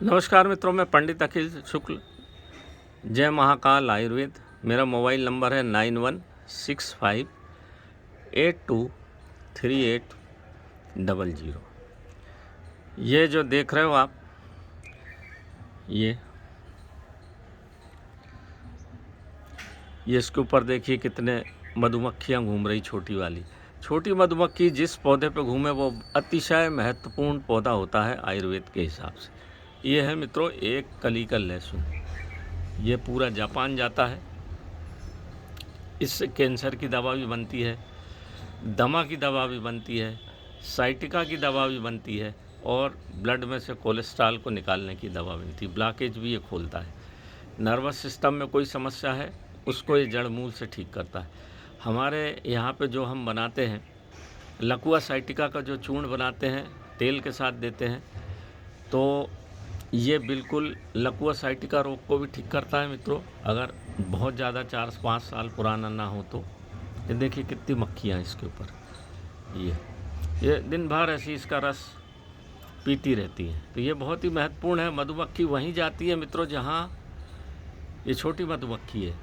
नमस्कार मित्रों, मैं पंडित अखिल शुक्ल, जय महाकाल आयुर्वेद। मेरा मोबाइल नंबर है 9165823800। ये जो देख रहे हो आप, ये इसके ऊपर देखिए कितने मधुमक्खियाँ घूम रही। छोटी मधुमक्खी जिस पौधे पे घूमे वो अतिशय महत्वपूर्ण पौधा होता है आयुर्वेद के हिसाब से। ये है मित्रों एक कली का लहसुन। ये पूरा जापान जाता है। इससे कैंसर की दवा भी बनती है, दमा की दवा भी बनती है, साइटिका की दवा भी बनती है और ब्लड में से कोलेस्ट्रॉल को निकालने की दवा बनती है। ब्लॉकेज भी ये खोलता है। नर्वस सिस्टम में कोई समस्या है उसको ये जड़ मूल से ठीक करता है। हमारे यहाँ पे जो हम बनाते हैं लकुआ साइटिका का जो चूर्ण बनाते हैं, तेल के साथ देते हैं, तो ये बिल्कुल लकुआ साइटिका रोग को भी ठीक करता है मित्रों। अगर बहुत ज़्यादा 4-5 साल पुराना ना हो तो। ये देखिए कितनी मक्खियाँ इसके ऊपर। ये दिन भर ऐसी इसका रस पीती रहती हैं। तो ये बहुत ही महत्वपूर्ण है। मधुमक्खी वहीं जाती है मित्रों जहाँ ये छोटी मधुमक्खी है,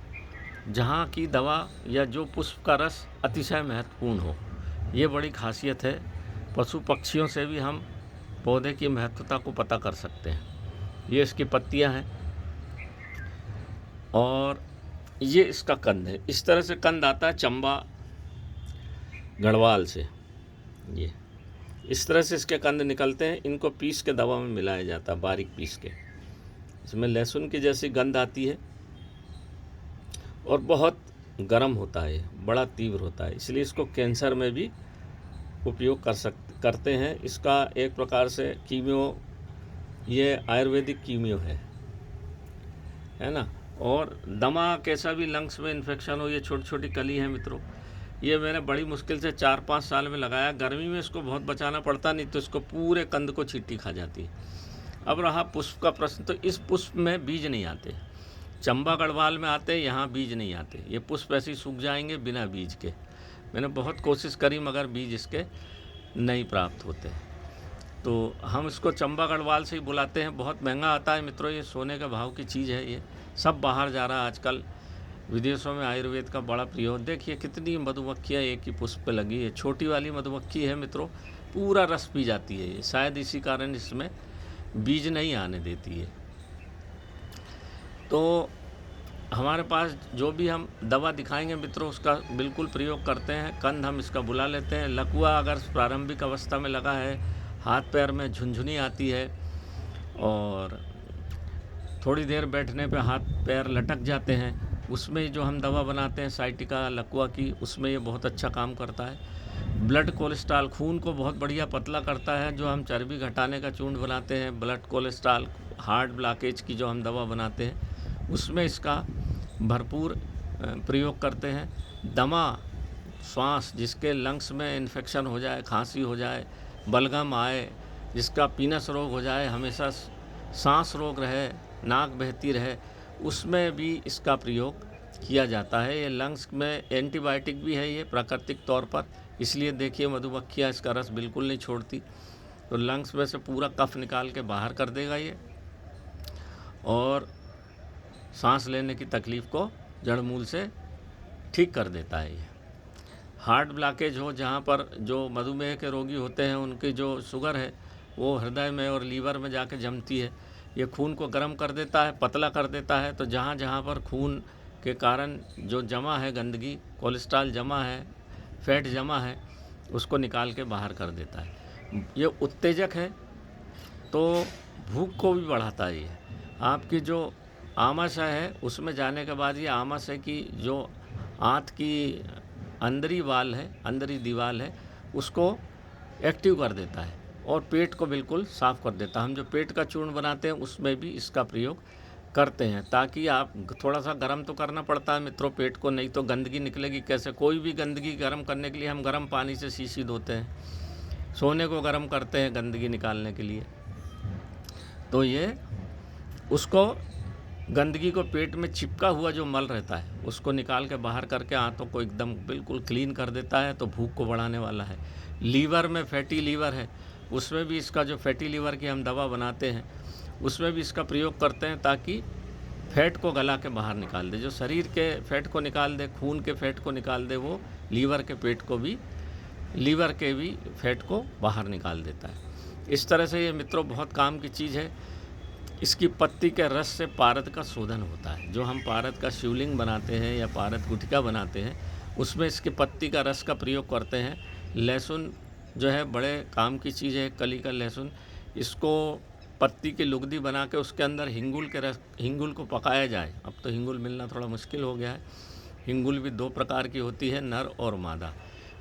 जहाँ की दवा या जो पुष्प का रस अतिशय महत्वपूर्ण हो। ये बड़ी खासियत है। पशु पक्षियों से भी हम पौधे की महत्वता को पता कर सकते हैं। ये इसकी पत्तियां हैं और ये इसका कंद है। इस तरह से कंद आता है चंबा गढ़वाल से। ये इस तरह से इसके कंद निकलते हैं। इनको पीस के दवा में मिलाया जाता है, बारीक पीस के। इसमें लहसुन की जैसी गंध आती है और बहुत गर्म होता है, बड़ा तीव्र होता है, इसलिए इसको कैंसर में भी उपयोग करते हैं। इसका एक प्रकार से कीमियो, ये आयुर्वेदिक कीमियो है ना। और दमा कैसा भी लंग्स में इन्फेक्शन हो, ये छोटी छोटी कली है मित्रों। ये मैंने बड़ी मुश्किल से 4-5 साल में लगाया। गर्मी में इसको बहुत बचाना पड़ता, नहीं तो इसको पूरे कंद को चींटी खा जाती है। अब रहा पुष्प का प्रश्न, तो इस पुष्प में बीज नहीं आते। चंबा गढ़वाल में आते, यहाँ बीज नहीं आते। ये पुष्प ऐसे ही सूख जाएंगे बिना बीज के। मैंने बहुत कोशिश करी मगर बीज इसके नहीं प्राप्त होते। तो हम इसको चंबा गढ़वाल से ही बुलाते हैं। बहुत महंगा आता है मित्रों, ये सोने के भाव की चीज़ है। ये सब बाहर जा रहा है आजकल, विदेशों में आयुर्वेद का बड़ा प्रयोग। देखिए कितनी मधुमक्खियाँ एक ही पुष्प पे लगी है। छोटी वाली मधुमक्खी है मित्रों, पूरा रस पी जाती है ये। शायद इसी कारण इसमें बीज नहीं आने देती है। तो हमारे पास जो भी हम दवा दिखाएंगे मित्रों उसका बिल्कुल प्रयोग करते हैं। कंद हम इसका बुला लेते हैं। लकुआ अगर प्रारंभिक अवस्था में लगा है, हाथ पैर में झुनझुनी आती है और थोड़ी देर बैठने पे हाथ पैर लटक जाते हैं, उसमें जो हम दवा बनाते हैं साइटिका लकुआ की, उसमें ये बहुत अच्छा काम करता है। ब्लड कोलेस्ट्रॉल, खून को बहुत बढ़िया पतला करता है। जो हम चर्बी घटाने का चूर्ण बनाते हैं, ब्लड कोलेस्ट्रॉल, हार्ट ब्लॉकेज की जो हम दवा बनाते हैं, उसमें इसका भरपूर प्रयोग करते हैं। दमा, श्वास, जिसके लंग्स में इन्फेक्शन हो जाए, खांसी हो जाए, बलगम आए, जिसका पीनस रोग हो जाए, हमेशा सांस रोग रहे, नाक बहती रहे, उसमें भी इसका प्रयोग किया जाता है। ये लंग्स में एंटीबायोटिक भी है ये प्राकृतिक तौर पर, इसलिए देखिए मधुमक्खियाँ इसका रस बिल्कुल नहीं छोड़ती। तो लंग्स में से पूरा कफ निकाल के बाहर कर देगा ये और सांस लेने की तकलीफ़ को जड़ मूल से ठीक कर देता है ये। हार्ट ब्लॉकेज हो, जहाँ पर जो मधुमेह के रोगी होते हैं उनकी जो शुगर है वो हृदय में और लीवर में जाके जमती है, ये खून को गर्म कर देता है, पतला कर देता है। तो जहाँ जहाँ पर खून के कारण जो जमा है गंदगी, कोलेस्ट्रॉल जमा है, फैट जमा है, उसको निकाल के बाहर कर देता है। ये उत्तेजक है, तो भूख को भी बढ़ाता है। ये आपकी जो आमाशय है उसमें जाने के बाद ये आमाशय की जो आंत की अंदरी वाल है, अंदरी दीवार है, उसको एक्टिव कर देता है और पेट को बिल्कुल साफ़ कर देता है। हम जो पेट का चूर्ण बनाते हैं उसमें भी इसका प्रयोग करते हैं, ताकि आप थोड़ा सा गर्म तो करना पड़ता है मित्रों पेट को, नहीं तो गंदगी निकलेगी कैसे। कोई भी गंदगी गर्म करने के लिए हम गर्म पानी से शीशी धोते हैं, सोने को गर्म करते हैं गंदगी निकालने के लिए। तो ये उसको गंदगी को, पेट में चिपका हुआ जो मल रहता है उसको निकाल के बाहर करके आंतों को एकदम बिल्कुल क्लीन कर देता है। तो भूख को बढ़ाने वाला है। लीवर में फैटी लीवर है, उसमें भी इसका जो फैटी लीवर की हम दवा बनाते हैं उसमें भी इसका प्रयोग करते हैं ताकि फैट को गला के बाहर निकाल दे, जो शरीर के फैट को निकाल दे, खून के फैट को निकाल दे, वो लीवर के भी फैट को बाहर निकाल देता है। इस तरह से ये मित्रों बहुत काम की चीज़ है। इसकी पत्ती के रस से पारद का शोधन होता है। जो हम पारद का शिवलिंग बनाते हैं या पारद गुटिका बनाते हैं, उसमें इसकी पत्ती का रस का प्रयोग करते हैं। लहसुन जो है बड़े काम की चीज़ है, कली का लहसुन। इसको पत्ती की लुगदी बना के उसके अंदर हिंगुल को पकाया जाए। अब तो हिंगुल मिलना थोड़ा मुश्किल हो गया है। हिंगुल भी 2 प्रकार की होती है, नर और मादा।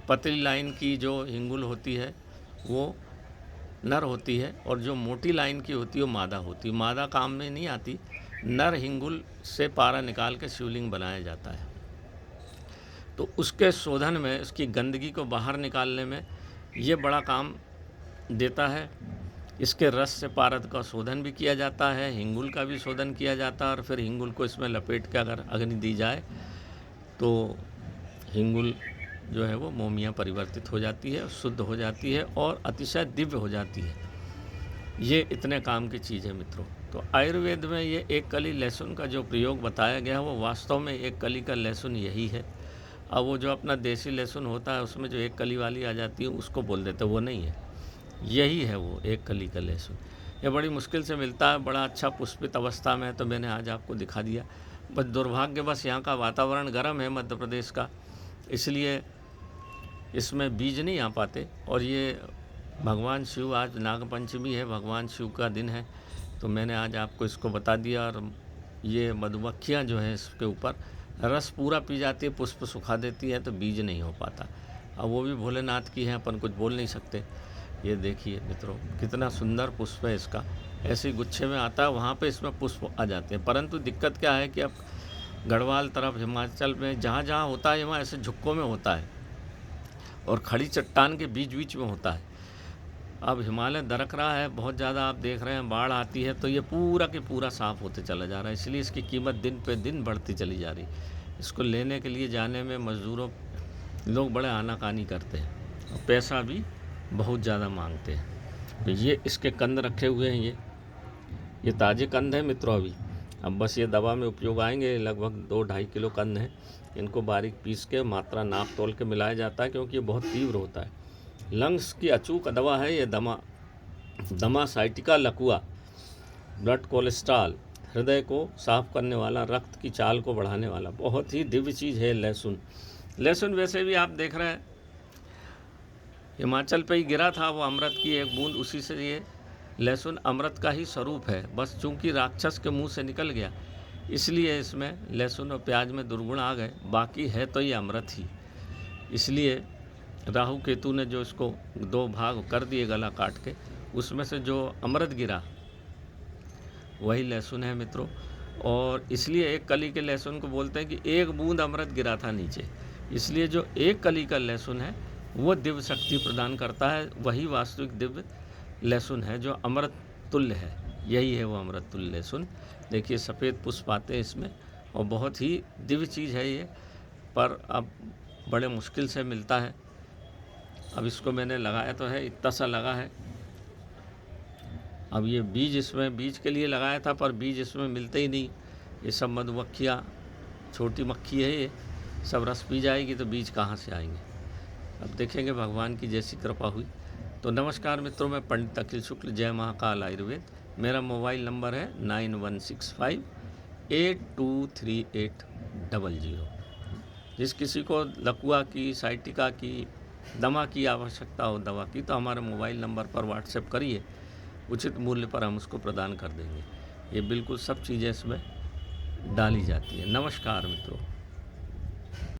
पतली लाइन की जो हिंगुल होती है वो नर होती है, और जो मोटी लाइन की होती है वो मादा होती है। मादा काम में नहीं आती। नर हिंगुल से पारा निकाल के शिवलिंग बनाया जाता है। तो उसके शोधन में, उसकी गंदगी को बाहर निकालने में ये बड़ा काम देता है। इसके रस से पारद का शोधन भी किया जाता है, हिंगुल का भी शोधन किया जाता है, और फिर हिंगुल को इसमें लपेट के अगर अग्नि दी जाए तो हिंगुल जो है वो मोमिया परिवर्तित हो जाती है, शुद्ध हो जाती है और अतिशय दिव्य हो जाती है। ये इतने काम की चीज़ है मित्रों। तो आयुर्वेद में ये एक कली लहसुन का जो प्रयोग बताया गया है वो वास्तव में एक कली का लहसुन यही है। अब वो जो अपना देसी लहसुन होता है उसमें जो एक कली वाली आ जाती है उसको बोल देते, वो नहीं है, यही है वो एक कली का लहसुन। ये बड़ी मुश्किल से मिलता है, बड़ा अच्छा पुष्पित अवस्था में है, तो मैंने आज आपको दिखा दिया। बस दुर्भाग्य बस यहाँ का वातावरण गर्म है मध्य प्रदेश का, इसलिए इसमें बीज नहीं आ पाते। और ये भगवान शिव, आज नागपंचमी है, भगवान शिव का दिन है, तो मैंने आज आपको इसको बता दिया। और ये मधुमक्खियाँ जो हैं इसके ऊपर रस पूरा पी जाती है, पुष्प सुखा देती है, तो बीज नहीं हो पाता। अब वो भी भोलेनाथ की है, अपन कुछ बोल नहीं सकते। ये देखिए मित्रों कितना सुंदर पुष्प है इसका, ऐसे ही गुच्छे में आता है, वहाँ पे इसमें पुष्प आ जाते हैं। परंतु दिक्कत क्या है कि अब गढ़वाल तरफ, हिमाचल में जहाँ जहाँ होता है, वहाँ ऐसे झुक्कों में होता है और खड़ी चट्टान के बीच बीच में होता है। अब हिमालय दरक रहा है बहुत ज़्यादा, आप देख रहे हैं, बाढ़ आती है तो ये पूरा के पूरा साफ़ होते चला जा रहा है, इसलिए इसकी कीमत दिन पे दिन बढ़ती चली जा रही। इसको लेने के लिए जाने में मज़दूरों लोग बड़े आनाकानी करते हैं और पैसा भी बहुत ज़्यादा मांगते हैं। तो ये इसके कंद रखे हुए हैं, ये ताज़े कंद हैं मित्रों अभी। अब बस ये दवा में उपयोग आएंगे। लगभग 2-2.5 किलो कंद हैं। इनको बारीक पीस के मात्रा नाप तोल के मिलाया जाता है, क्योंकि ये बहुत तीव्र होता है। लंग्स की अचूक दवा है ये दमा साइटिका लकुआ, ब्लड कोलेस्ट्रॉल, हृदय को साफ करने वाला, रक्त की चाल को बढ़ाने वाला, बहुत ही दिव्य चीज़ है लहसुन। लहसुन वैसे भी आप देख रहे हैं हिमाचल पे ही गिरा था वो अमृत की एक बूंद, उसी से ये लहसुन अमृत का ही स्वरूप है। बस चूंकि राक्षस के मुंह से निकल गया इसलिए इसमें लहसुन और प्याज में दुर्गुण आ गए, बाकी है तो ये अमृत ही। इसलिए राहु केतु ने जो इसको 2 भाग कर दिए गला काट के, उसमें से जो अमृत गिरा वही लहसुन है मित्रों। और इसलिए एक कली के लहसुन को बोलते हैं कि एक बूंद अमृत गिरा था नीचे। इसलिए जो एक कली का लहसुन है वो दिव्य शक्ति प्रदान करता है, वही वास्तविक दिव्य लहसुन है जो अमृत तुल्य है। यही है वो अमृत तुल्य लहसुन। देखिए सफ़ेद पुष्प आते हैं इसमें और बहुत ही दिव्य चीज़ है ये, पर अब बड़े मुश्किल से मिलता है। अब इसको मैंने लगाया तो है, इतना सा लगा है। अब ये बीज, इसमें बीज के लिए लगाया था पर बीज इसमें मिलते ही नहीं। ये सब मधुमक्खियाँ, छोटी मक्खी है, ये सब रस पी जाएगी तो बीज कहाँ से आएंगे। अब देखेंगे भगवान की जैसी कृपा हुई। तो नमस्कार मित्रों, मैं पंडित अखिल शुक्ल, जय महाकाल आयुर्वेद। मेरा मोबाइल नंबर है 9165823800। जिस किसी को लकुआ की, साइटिका की, दमा की आवश्यकता हो, दवा की, तो हमारे मोबाइल नंबर पर व्हाट्सएप करिए, उचित मूल्य पर हम उसको प्रदान कर देंगे। ये बिल्कुल सब चीज़ें इसमें डाली जाती है। नमस्कार मित्रों।